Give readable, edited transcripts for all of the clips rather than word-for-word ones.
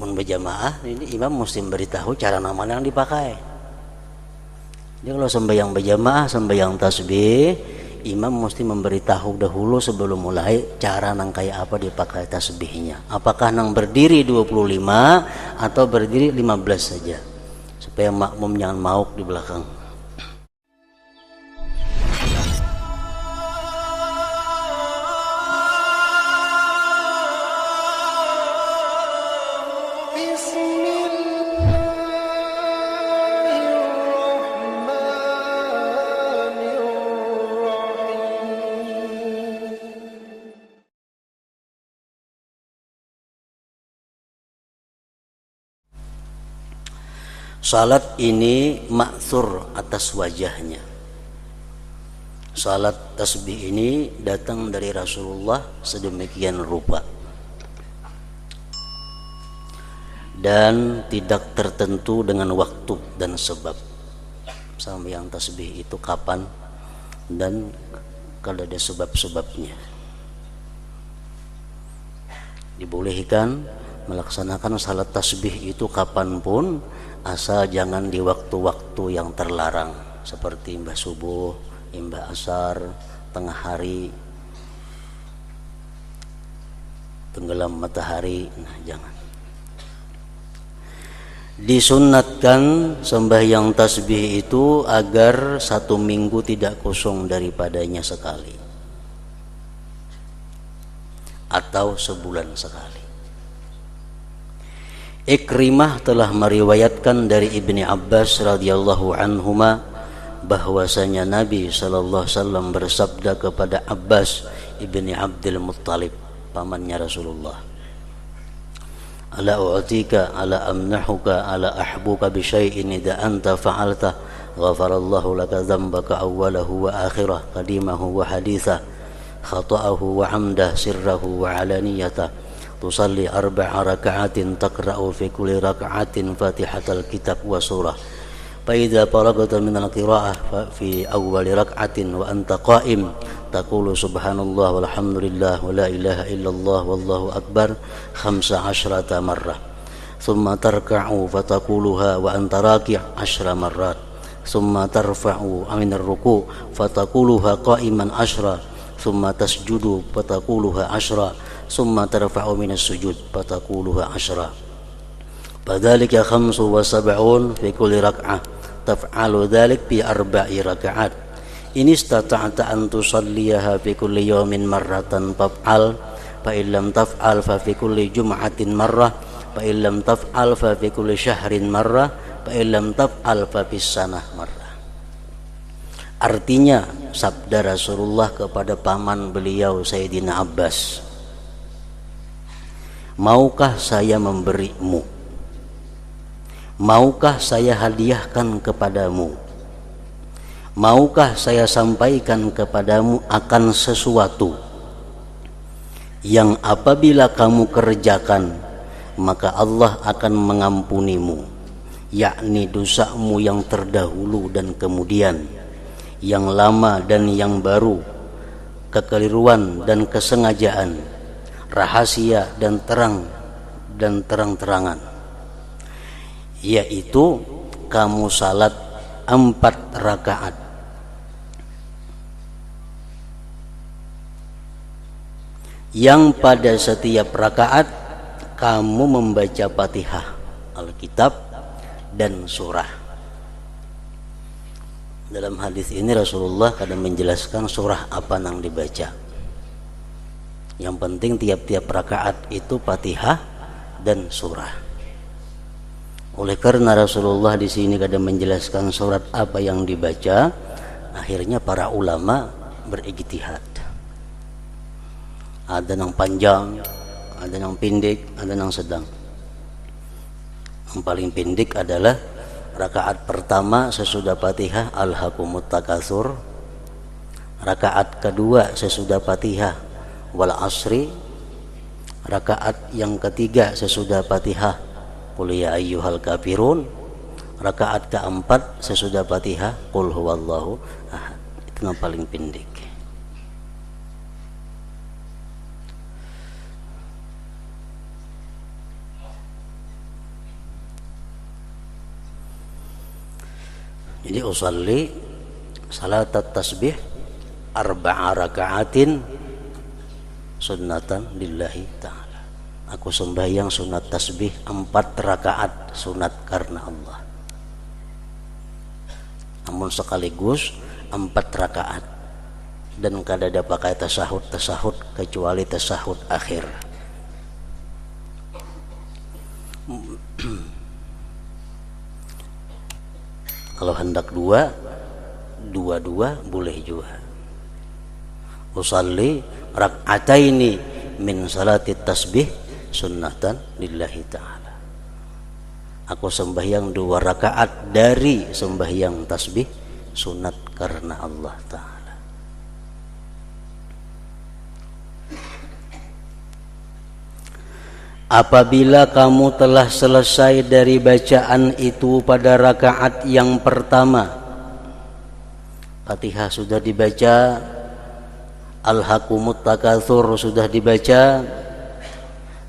mun berjamaah ini imam mesti memberitahu cara nama yang dipakai. Jadi kalau sembahyang berjamaah, sembahyang tasbih, imam mesti memberitahu dahulu sebelum mulai cara nang kayak apa dipakai tasbihnya. Apakah nang berdiri 25 atau berdiri 15 saja. Supaya makmum jangan mauk di belakang. Salat ini ma'thur atas wajahnya. Salat tasbih ini datang dari Rasulullah sedemikian rupa. Dan tidak tertentu dengan waktu dan sebab. Sembahyang tasbih itu kapan dan kalau ada sebab-sebabnya. Dibolehkan melaksanakan salat tasbih itu kapanpun, asal jangan di waktu-waktu yang terlarang seperti imbah subuh, imbah asar, tengah hari, tenggelam matahari. Nah, jangan. Disunnatkan sembahyang tasbih itu agar 1 minggu tidak kosong daripadanya sekali atau sebulan sekali. Ikrimah telah meriwayatkan dari Ibni Abbas radhiyallahu anhuma bahwasanya Nabi sallallahu alaihi wasallam bersabda kepada Abbas ibni Abdul Muttalib, pamannya Rasulullah, "Ala u'tika ala amnahuka ala ahbuka bi syai'in idza anta fa'alta ghafarallahu laka dhanbaka awwalahu wa akhirah qadimahu wa haditha khata'ahu wa 'amdah sirrahu wa 'alaniyata tusalli 4 raka'atin taqra'u fi kulli raka'atin fatihatal kitab wa surah fa idza faragta min al-qira'ah fi awwal raka'atin wa anta qa'im taqulu subhanallah walhamdulillah wa la ilaha illallah wallahu akbar 15 marrah thumma tarka'u fataquluha wa anta raki' 10 marrat thumma tarfa'u min ar-ruku' fataquluha qa'iman 10 thumma tasjudu fataquluha 10 summa tarfa'u minas sujud fataquluha 10 fadzalika 75 fi kulli rak'ah taf'alu dzalik fi 4 raka'at in istata'ta an tusalliyaha fi kulli yawmin marratan faf'al fa illam taf'al fa fi kulli jum'atin marrah fa illam taf'al fa fi kulli syahrin marrah fa illam taf'al fa fis sanah marrah. Artinya sabda Rasulullah kepada paman beliau Sayyidina Abbas, maukah saya memberimu? Maukah saya hadiahkan kepadamu? Maukah saya sampaikan kepadamu akan sesuatu yang apabila kamu kerjakan maka Allah akan mengampunimu, yakni dosamu yang terdahulu dan kemudian, yang lama dan yang baru, kekeliruan dan kesengajaan, rahasia dan terang-terangan, yaitu kamu salat 4 rakaat yang pada setiap rakaat kamu membaca Fatihah, Alkitab dan surah. Dalam hadis ini Rasulullah kadang menjelaskan surah apa yang dibaca. Yang penting tiap-tiap rakaat itu Fatihah dan surah. Oleh karena Rasulullah di sini kadang menjelaskan surat apa yang dibaca, akhirnya para ulama berijtihad. Ada yang panjang, ada yang pendek, ada yang sedang. Yang paling pendek adalah rakaat pertama sesudah Fatihah Alhaqumut Takatsur. Rakaat kedua sesudah Fatihah Wal Asri. Rakaat yang ketiga sesudah Fatihah Qul ya ayyuhal kafirun. Rakaat keempat sesudah Fatihah Qul huwallahu ahad. Itu yang paling pendek. Jadi usalli salat tasbih arba'a raka'atin sunnatan lillahi ta'ala. Aku sembahyang sunat tasbih 4 rakaat sunat karena Allah. Namun sekaligus 4 rakaat dan kada ada pakai tasahud kecuali tasahud akhir. Kalau hendak dua boleh juga. Usalli rak'ataini min salati tasbih sunnatan lillahi ta'ala. Aku sembahyang 2 rakaat dari sembahyang tasbih sunat karena Allah Ta'ala. Apabila kamu telah selesai dari bacaan itu pada rakaat yang pertama, Fatihah sudah dibaca, Alhaqumut Takatsur sudah dibaca,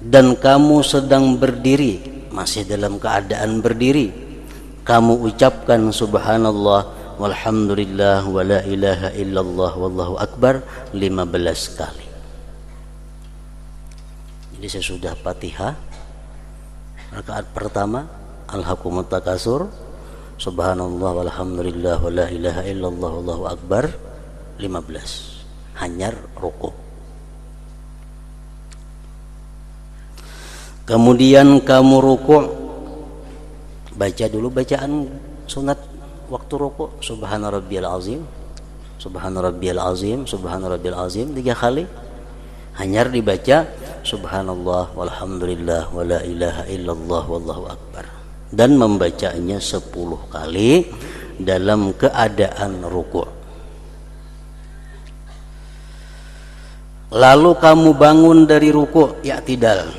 dan kamu sedang berdiri, masih dalam keadaan berdiri, kamu ucapkan subhanallah walhamdulillah wa la ilaha illallah wallahu akbar 15 kali. Jadi sesudah Fatihah rakaat pertama Alhaqumut Takatsur, subhanallah walhamdulillah wa la ilaha illallah wallahu akbar 15, hanyar rukuk. Kemudian kamu rukuk, baca dulu bacaan sunat waktu rukuk, subhana rabbiyal azim, subhana rabbiyal azim, subhana rabbiyal azim 3 kali. Hanyar dibaca subhanallah walhamdulillah wa la ilaha illallah wallahu akbar, dan membacanya 10 kali dalam keadaan rukuk. Lalu kamu bangun dari rukuk, i'tidal,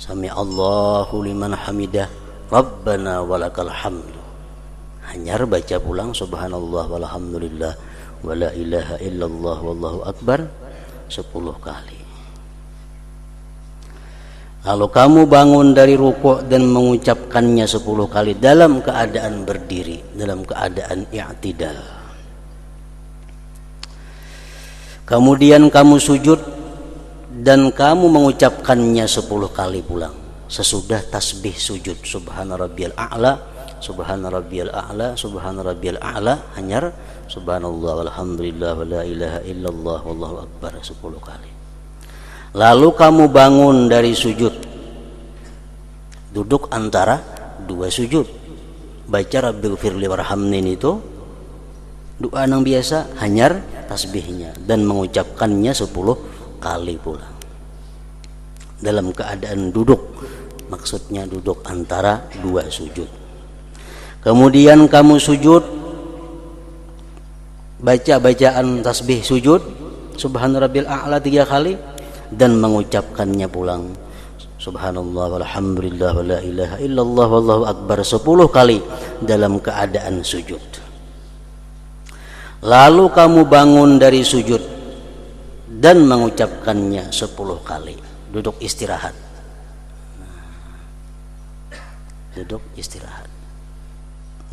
sami Allahu liman hamidah rabbana walakal hamdu. Hanyar baca pulang subhanallah walhamdulillah wa la ilaha illallah wallahu akbar 10 kali. Lalu kamu bangun dari rukuk dan mengucapkannya 10 kali dalam keadaan berdiri, dalam keadaan i'tidal. Kemudian kamu sujud dan kamu mengucapkannya 10 kali pulang sesudah tasbih sujud, subhana rabbiyal a'la, subhana rabbiyal a'la, subhana rabbiyal a'la, hanyar subhanallah walhamdulillah wa la ilaha illallah wallahu akbar 10 kali. Lalu kamu bangun dari sujud, duduk antara 2 sujud, baca rabbighfirli warhamni, itu doa yang biasa, hanyar tasbihnya dan mengucapkannya 10 kali pulang dalam keadaan duduk, maksudnya duduk antara 2 sujud. Kemudian kamu sujud, baca bacaan tasbih sujud subhana rabbil a'la 3 kali dan mengucapkannya pulang subhanallah walhamdulillah wa la ilaha illallah wallahu akbar 10 kali dalam keadaan sujud. Lalu kamu bangun dari sujud dan mengucapkannya 10 kali, duduk istirahat. Duduk istirahat,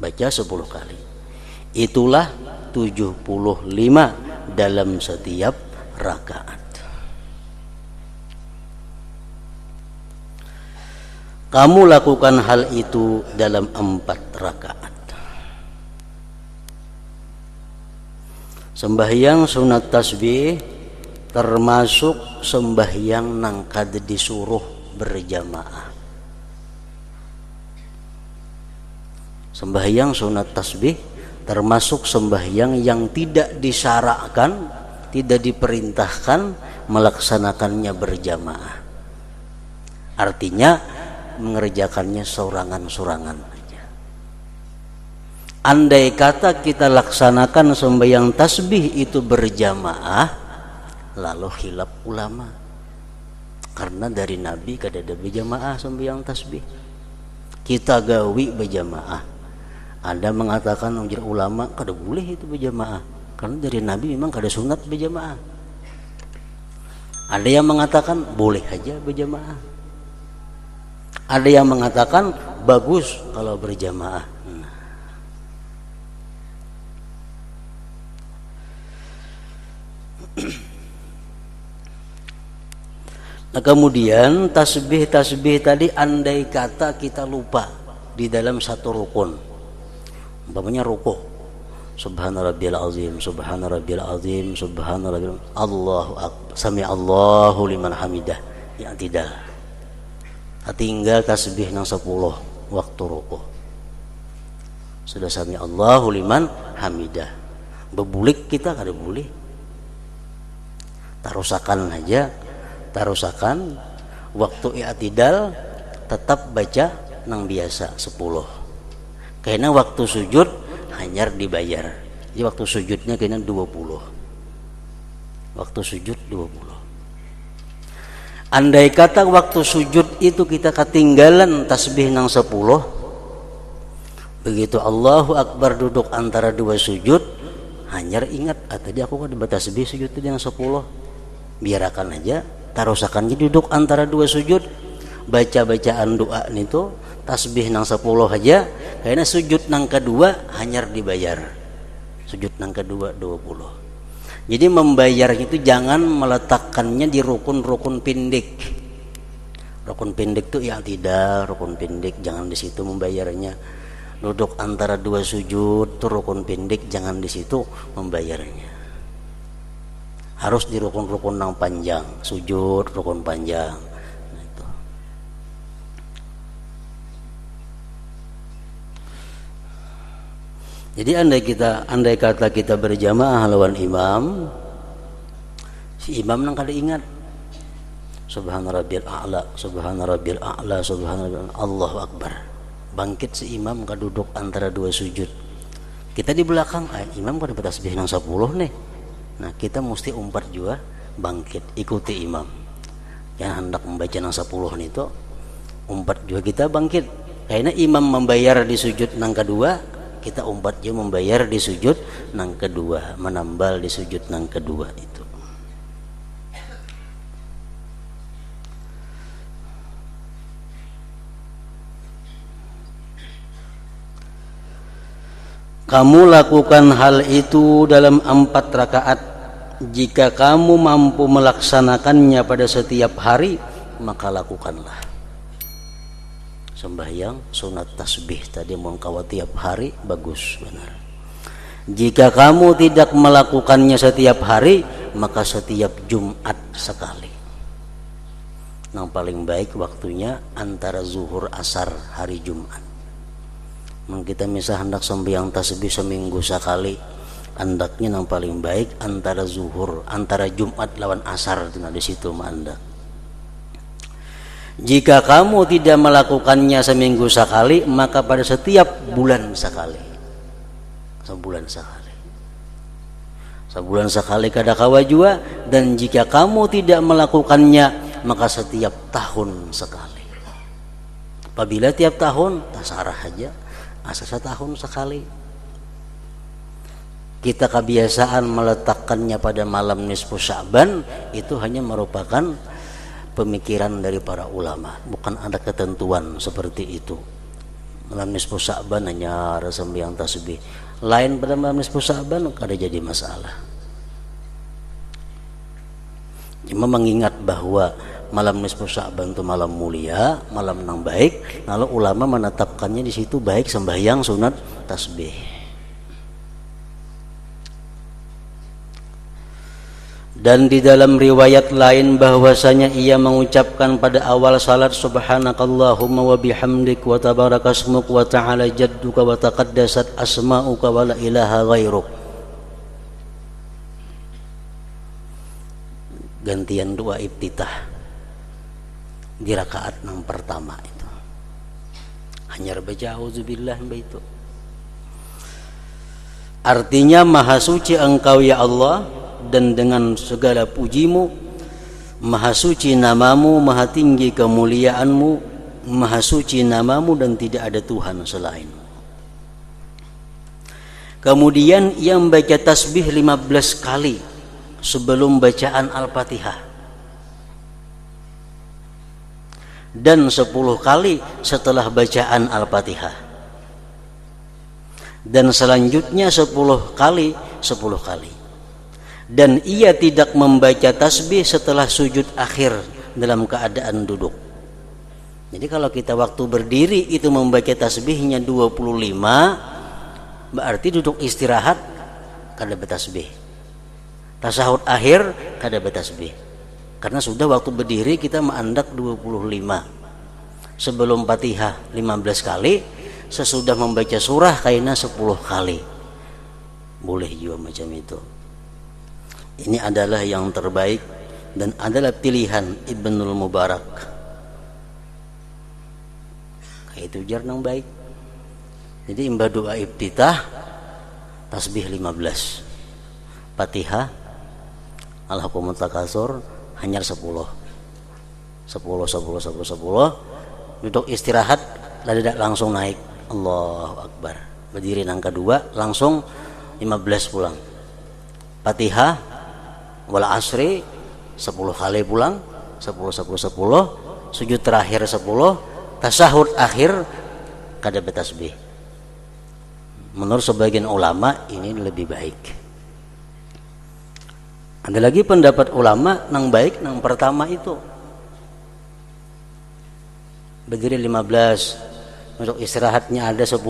baca 10 kali. Itulah 75 dalam setiap rakaat. Kamu lakukan hal itu dalam 4 rakaat. Sembahyang sunat tasbih termasuk sembahyang nang kada disuruh berjamaah. Sembahyang sunat tasbih termasuk sembahyang yang tidak disyarakkan, tidak diperintahkan melaksanakannya berjamaah. Artinya mengerjakannya sorangan-sorangan saja. Andai kata kita laksanakan sembahyang tasbih itu berjamaah, lalu khilaf ulama, karena dari Nabi kada ada berjamaah sembahyang tasbih, kita gawi berjamaah. Ada mengatakan ujar ulama kada boleh itu berjamaah, karena dari Nabi memang kada sunat berjamaah. Ada yang mengatakan boleh aja berjamaah. Ada yang mengatakan bagus kalau berjamaah. Nah, kemudian tasbih tadi andai kata kita lupa di dalam satu rukun, umpamanya rukuk, subhana rabbiyal azim, subhana rabbiyal azim, subhana rabbiyal Allahu akbar, sami Allahu liman hamidah, yang tidak tinggal tasbih nang 10 waktu rukuk sudah sami Allahu liman hamidah, bebulik kita kada boleh, tarusakan aja, tarusakan waktu i'tidal tetap baca nang biasa 10, karena waktu sujud hanyar dibayar, jadi waktu sujudnya kena 20, waktu sujud 20. Andai kata waktu sujud itu kita ketinggalan tasbih nang 10, begitu Allahu Akbar duduk antara dua sujud, hanyar ingat, tadi aku kan tasbih sujud itu yang 10, biarkan aja, tarusakan duduk antara dua sujud, baca-bacaan doa itu tasbih nang 10 aja, karena sujud nang kedua hanyar dibayar, sujud nang kedua 20. Jadi membayar itu jangan meletakkannya di rukun-rukun pendek. Rukun pendek itu i'tidal, rukun pendek jangan di situ membayarnya. Duduk antara dua sujud itu rukun pendek, jangan di situ membayarnya. Harus di rukun-rukun yang panjang, sujud rukun panjang. Nah, itu. Jadi andai kata kita berjamaah lawan imam, si imam nang kada ingat subhana rabbiyal a'la, subhana rabbiyal a'la, subhana rabbiyal Allahu akbar. Bangkit si imam ka duduk antara dua sujud. Kita di belakang, imam kada bertasbih nang 10 nih. Nah, kita mesti umpat juga bangkit, ikuti imam. Yang hendak membaca nang 10 itu, umpat juga kita bangkit. Karena imam membayar di sujud nang kedua, kita umpat juga membayar di sujud nang kedua, menambal di sujud nang kedua itu. Kamu lakukan hal itu dalam 4 rakaat. Jika kamu mampu melaksanakannya pada setiap hari, maka lakukanlah. Sembahyang sunat tasbih tadi mau kawa tiap hari, bagus, benar. Jika kamu tidak melakukannya setiap hari, maka setiap Jumat sekali. Yang paling baik waktunya antara zuhur asar hari Jumat. Kita misal hendak sembahyang tasbih seminggu sekali, hendaknya yang paling baik antara zuhur, antara Jumat lawan asar, di situ mandak. Jika kamu tidak melakukannya seminggu sekali, maka pada setiap bulan sekali. Sebulan sekali. Sebulan sekali kada kawa juga, dan jika kamu tidak melakukannya, maka setiap tahun sekali. Apabila tiap tahun, tasarah aja. Asa setahun sekali. Kita kebiasaan meletakkannya pada malam nisfu Sya'ban, itu hanya merupakan pemikiran dari para ulama, bukan ada ketentuan seperti itu. Malam nisfu Sya'ban hanya ada sembahyang tasbih, lain pada malam nisfu Sya'ban kada jadi masalah. Cuma mengingat bahwa malam nisfu Sya'ban itu malam mulia, malam yang baik, lalu ulama menetapkannya di situ baik sembahyang sunat tasbih. Dan di dalam riwayat lain bahwasanya ia mengucapkan pada awal salat subhanakallahumma wa bihamdik wa tabarakasmuk wa ta'ala jadduka wa taqaddasat asma'uka wa la ilaha ghairuk. Gantian doa iftitah di rakaat yang pertama itu hanya baca auzubillah itu. Artinya maha suci engkau ya Allah, dan dengan segala pujimu, maha suci namamu, maha tinggi kemuliaanmu, maha suci namamu dan tidak ada Tuhan selainmu. Kemudian ia membaca tasbih 15 kali sebelum bacaan Al-Fatihah, dan 10 kali setelah bacaan Al-Fatihah, dan selanjutnya 10 kali. Dan ia tidak membaca tasbih setelah sujud akhir dalam keadaan duduk. Jadi kalau kita waktu berdiri itu membaca tasbihnya 25, berarti duduk istirahat kada bertasbih. Tasahud akhir kada bertasbih. Karena sudah waktu berdiri kita mengandak 25. Sebelum Fatihah 15 kali, sesudah membaca surah kayaknya 10 kali. Boleh juga macam itu. Ini adalah yang terbaik dan adalah pilihan Ibnul Mubarak. Kayak itu jar nang baik. Jadi imbah doa iftitah tasbih 15. Fatihah Alhaakumut Takasur hanya 10. 10 duduk istirahat lalu tidak langsung naik. Allahu Akbar. Berdiri nang kedua langsung 15 pulang. Fatihah wal asri 10 kali pulang, 10, sujud terakhir 10, tasahud akhir kada bertasbih. Menurut sebagian ulama ini lebih baik. Ada lagi pendapat ulama nang baik nang pertama itu. Berdiri 15, untuk istirahatnya ada 10,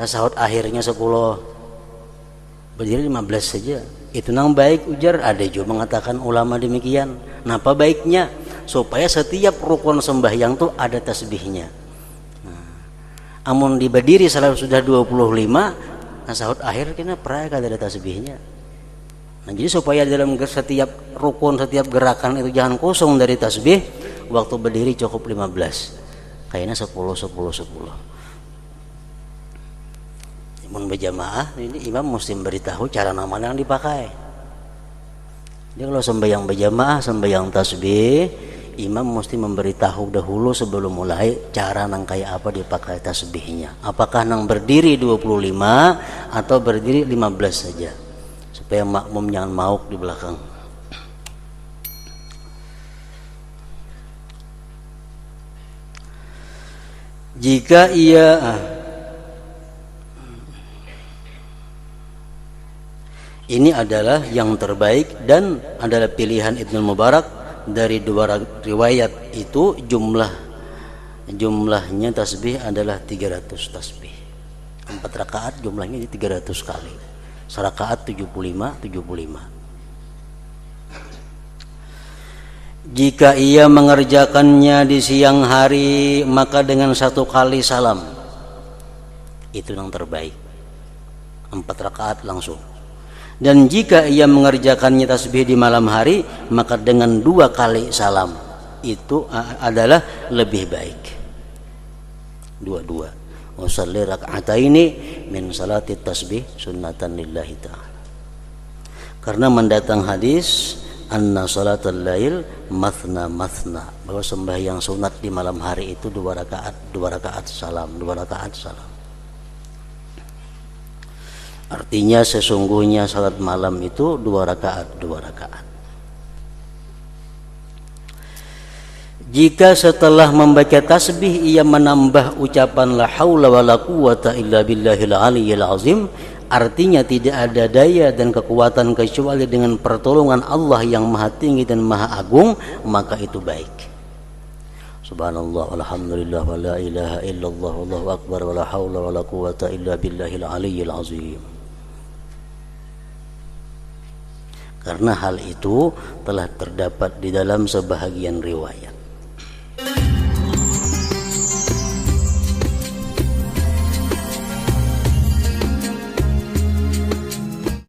tasahud akhirnya 10. Berdiri 15 saja. Itu nang baik ujar. Ada juga mengatakan ulama demikian. Napa baiknya? Supaya setiap rukun sembahyang tuh ada tasbihnya. Amun di berdiri selalu sudah 25, tasahud akhir kena pernah kada ada tasbihnya. Nah, jadi supaya dalam setiap rukun, setiap gerakan itu jangan kosong dari tasbih, waktu berdiri cukup 15. Kayaknya 10. Mun berjamaah ini imam mesti beritahu cara mana yang dipakai. Jadi kalau sembahyang berjamaah, sembahyang tasbih, imam mesti memberitahu dahulu sebelum mulai cara nang kayak apa dipakai tasbihnya. Apakah nang berdiri 25 atau berdiri 15 saja. Supaya makmum jangan mauk di belakang. Jika ia ini adalah yang terbaik dan adalah pilihan Ibnu Mubarak dari dua riwayat itu jumlahnya tasbih adalah 300 tasbih. 4 rakaat jumlahnya 300 kali. Serakaat 75. Jika ia mengerjakannya di siang hari maka dengan 1 kali salam. Itu yang terbaik. 4 rakaat langsung. Dan jika ia mengerjakannya tasbih di malam hari maka dengan 2 kali salam. Itu adalah lebih baik. 2. Usalli raka'ataini min salati tasbih sunnatan lillahi ta'ala. Karena mendatang hadis anna salatul lail mathna bahwa sembahyang sunat di malam hari itu 2 rakaat salam. Artinya sesungguhnya salat malam itu 2 rakaat. Jika setelah membaca tasbih ia menambah ucapan la haula wala quwata illa billahil aliyyil azim, artinya tidak ada daya dan kekuatan kecuali dengan pertolongan Allah yang maha tinggi dan maha agung, maka itu baik. Subhanallah walhamdulillah wa la ilaha illallah wallahu akbar wa la haula wala quwata illa billahil aliyyil azim. Karena hal itu telah terdapat di dalam sebahagian riwayat.